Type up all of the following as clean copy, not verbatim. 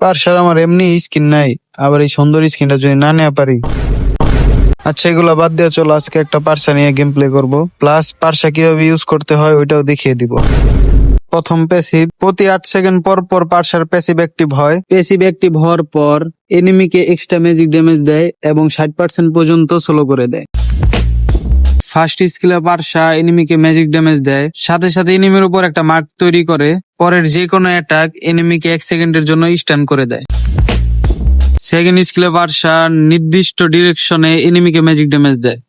পার্সার আমার এমনি স্কিন নাই, আবার এই সুন্দর স্কিনটা যদি না নেওয়া পারি। আচ্ছা, এগুলা বাদ দিয়ে চলো আজকে একটা পার্সা নিয়ে গেম প্লে করবো, প্লাস পার্সা কিভাবে ইউজ করতে হয় ওইটাও দেখিয়ে দিব। প্রথম প্যাসিভ, প্রতি 8 সেকেন্ড পর পর পার্সার প্যাসিভ অ্যাক্টিভ হয়। প্যাসিভ অ্যাক্টিভ হওয়ার পর এনিমিকে এক্সট্রা ম্যাজিক ড্যামেজ দেয় এবং 60% পর্যন্ত স্লো করে দেয়। ফার্স্ট স্কিলে পার্সা এনিমিকে ম্যাজিক ড্যামেজ দেয়, সাথে সাথে এনিমির উপর একটা মার্ক তৈরি করে পরের যে কোনো অ্যাটাক এনিমিকে 1 সেকেন্ডের জন্য স্টান করে দেয়। সেকেন্ড স্কিলে পার্সা নির্দিষ্ট ডিরেকশনে এনিমিকে ম্যাজিক ড্যামেজ দেয়।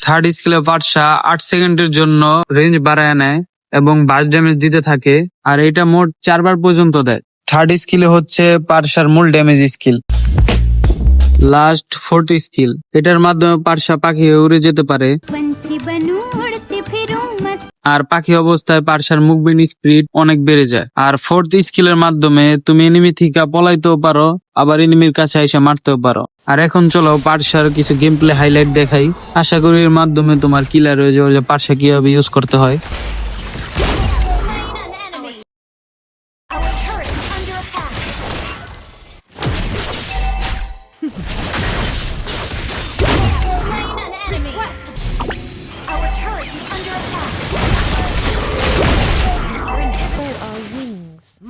থার্ড স্কিলে পার্সা 8 সেকেন্ডের জন্য রেঞ্জ বাড়ায় নেয় এবং বাস ড্যামেজ দিতে থাকে, আর এটা মোট 4 বার পর্যন্ত দেয়। থার্ড স্কিলে হচ্ছে পার্সার মূল damage skill. Last fourth skill, এটার মাধ্যমে পার্সা পাখি হয়ে উড়ে যেতে পারে, আর পাখি অবস্থায় পার্সার মুভমেন্ট স্পিড অনেক বেড়ে যায়। আর ফোর্থ স্কিলের মাধ্যমে তুমি এনিমি থেকে পলাইতেও পারো, আবার এনিমির কাছে এসে মারতেও পারো। আর এখন চলো পার্সার কিছু গেম প্লে হাইলাইট দেখাই, আশা করি এর মাধ্যমে তোমার ক্লিয়ার হয়ে যাবে যে পার্সা কিভাবে ইউজ করতে হয়।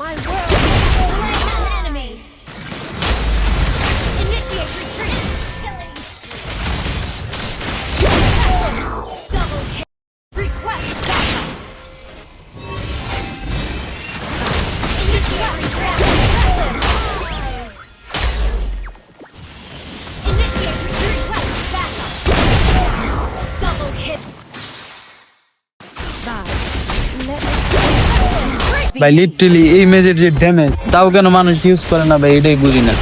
My world has slain an enemy. Initiate retreat. Double kill. Request backup. Initiate retreat. Initiate retreat. Request backup. Double kill. ভাই লিটারালি এই ম্যাচের যে ড্যামেজ, তাও কেন মানুষ ইউজ করে না ভাই, এটাই বুঝি না।